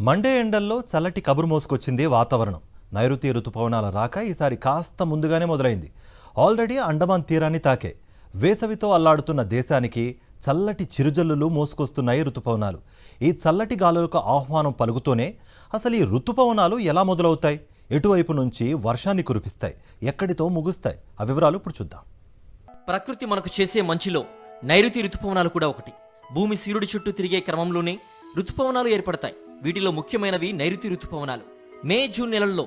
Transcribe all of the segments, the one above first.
Monday ఎండల్లో చల్లటి కబురు మోసుకొచ్చింది వాతావరణం. నైరుతి రుతుపవనాల రాక ఈసారి కాస్త ముందుగానే మొదలైంది. ఆల్రెడీ అండమాన్ తీరాన్ని తాకే. వేసవితో అల్లాడుతున్న దేశానికి చల్లటి చిరుజల్లులు మోసుకొస్తున్నాయి రుతుపవనాలు. ఈ చల్లటి గాలులకు ఆహ్వానం పలుకుతూనే అసలు ఈ రుతుపవనాలు ఎలా మొదలవుతాయి, ఎటువైపు నుంచి వర్షాన్ని కురిపిస్తాయి, ఎక్కడితో ముగుస్తాయి, ఆ వివరాలు ఇప్పుడు చూద్దాం. ప్రకృతి మనకు చేసే మంచిలో నైరుతి రుతుపవనాలు కూడా ఒకటి. భూమి సూర్యుడి చుట్టూ తిరిగే క్రమంలోనే రుతుపవనాలు ఏర్పడతాయి. వీటిలో ముఖ్యమైనవి నైరుతి రుతుపవనాలు. మే, జూన్ నెలల్లో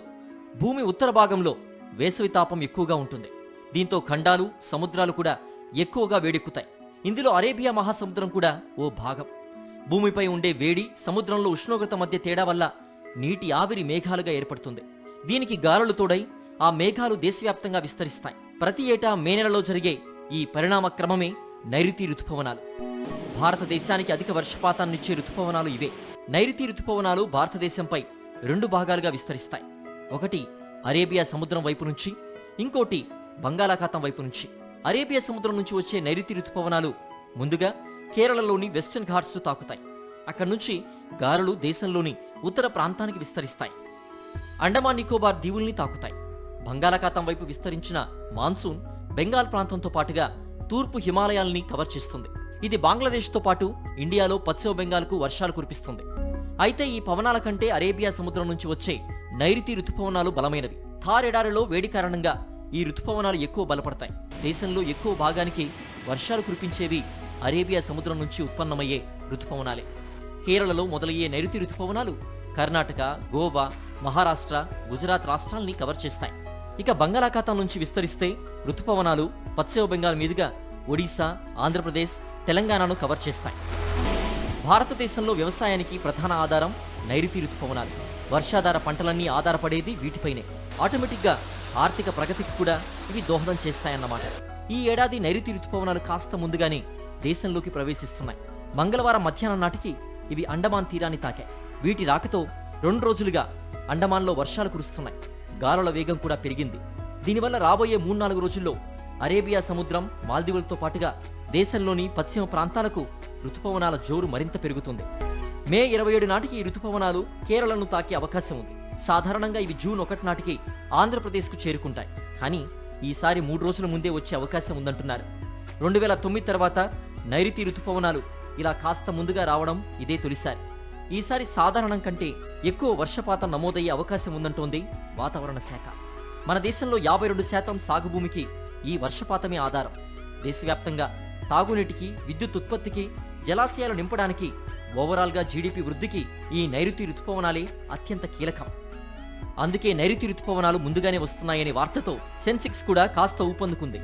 భూమి ఉత్తర భాగంలో వేసవి తాపం ఎక్కువగా ఉంటుంది. దీంతో ఖండాలు, సముద్రాలు కూడా ఎక్కువగా వేడెక్కుతాయి. ఇందులో అరేబియా మహాసముద్రం కూడా ఓ భాగం. భూమిపై ఉండే వేడి, సముద్రంలో ఉష్ణోగ్రత మధ్య తేడా వల్ల నీటి ఆవిరి మేఘాలుగా ఏర్పడుతుంది. దీనికి గాలులు తోడై ఆ మేఘాలు దేశవ్యాప్తంగా విస్తరిస్తాయి. ప్రతి ఏటా మే నెలలో జరిగే ఈ పరిణామ క్రమమే నైరుతి రుతుపవనాలు. భారతదేశానికి అధిక వర్షపాతాన్నిచ్చే రుతుపవనాలు ఇవే. నైరుతి రుతుపవనాలు భారతదేశంపై రెండు భాగాలుగా విస్తరిస్తాయి. ఒకటి అరేబియా సముద్రం వైపు నుంచి, ఇంకోటి బంగాళాఖాతం వైపు నుంచి. అరేబియా సముద్రం నుంచి వచ్చే నైరుతి రుతుపవనాలు ముందుగా కేరళలోని వెస్టర్న్ ఘాట్స్ తాకుతాయి. అక్కడి నుంచి గాలులు దేశంలోని ఉత్తర ప్రాంతానికి విస్తరిస్తాయి. అండమాన్ నికోబార్ దీవుల్ని తాకుతాయి. బంగాళాఖాతం వైపు విస్తరించిన మాన్సూన్ బెంగాల్ ప్రాంతంతో పాటుగా తూర్పు హిమాలయాల్ని కవర్ చేస్తుంది. ఇది బంగ్లాదేశ్తో పాటు ఇండియాలో పశ్చిమ బెంగాల్కు వర్షాలు కురిపిస్తుంది. అయితే ఈ పవనాల కంటే అరేబియా సముద్రం నుంచి వచ్చే నైరుతి రుతుపవనాలు బలమైనవి. థార్ ఎడారిలో వేడి కారణంగా ఈ రుతుపవనాలు ఎక్కువ బలపడతాయి. దేశంలో ఎక్కువ భాగానికి వర్షాలు కురిపించేవి అరేబియా సముద్రం నుంచి ఉత్పన్నమయ్యే రుతుపవనాలే. కేరళలో మొదలయ్యే నైరుతి రుతుపవనాలు కర్ణాటక, గోవా, మహారాష్ట్ర, గుజరాత్ రాష్ట్రాల్ని కవర్ చేస్తాయి. ఇక బంగాళాఖాతం నుంచి విస్తరిస్తే రుతుపవనాలు పశ్చిమ బెంగాల్ మీదుగా ఒడిశా, ఆంధ్రప్రదేశ్, తెలంగాణను కవర్ చేస్తాయి. భారతదేశంలో వ్యవసాయానికి ప్రధాన ఆధారం నైరుతి రుతుపవనాలు. వర్షాధార పంటలన్నీ ఆధారపడేది వీటిపైనే. ఆటోమేటిక్గా ఆర్థిక ప్రగతికి కూడా ఇవి దోహదం చేస్తాయన్నమాట. ఈ ఏడాది నైరుతి రుతుపవనాలు కాస్త ముందుగానే దేశంలోకి ప్రవేశిస్తున్నాయి. మంగళవారం మధ్యాహ్నం నాటికి ఇవి అండమాన్ తీరాన్ని తాకాయి. వీటి రాకతో 2 రోజులుగా అండమాన్లో వర్షాలు కురుస్తున్నాయి. గాలుల వేగం కూడా పెరిగింది. దీనివల్ల రాబోయే 3-4 రోజుల్లో అరేబియా సముద్రం, మాల్దీవులతో పాటుగా దేశంలోని పశ్చిమ ప్రాంతాలకు రుతుపవనాల జోరు మరింత పెరుగుతుంది. మే 27 నాటికి ఈ రుతుపవనాలు కేరళను తాకే అవకాశం ఉంది. సాధారణంగా ఇవి జూన్ 1 నాటికి ఆంధ్రప్రదేశ్కు చేరుకుంటాయి. కానీ ఈసారి 3 రోజుల ముందే వచ్చే అవకాశం ఉందంటున్నారు. 2009 తర్వాత నైరుతి రుతుపవనాలు ఇలా కాస్త ముందుగా రావడం ఇదే తొలిసారి. ఈసారి సాధారణం కంటే ఎక్కువ వర్షపాతం నమోదయ్యే అవకాశం ఉందంటోంది వాతావరణ శాఖ. మన దేశంలో 52% సాగు భూమికి ఈ వర్షపాతమే ఆధారం. దేశవ్యాప్తంగా తాగునీటికి, విద్యుత్ ఉత్పత్తికి, జలాశయాలు నింపడానికి, ఓవరాల్గా జీడీపీ వృద్ధికి ఈ నైరుతి రుతుపవనాలే అత్యంత కీలకం. అందుకే నైరుతి రుతుపవనాలు ముందుగానే వస్తున్నాయనే వార్తతో సెన్సెక్స్ కూడా కాస్త ఊపందుకుంది.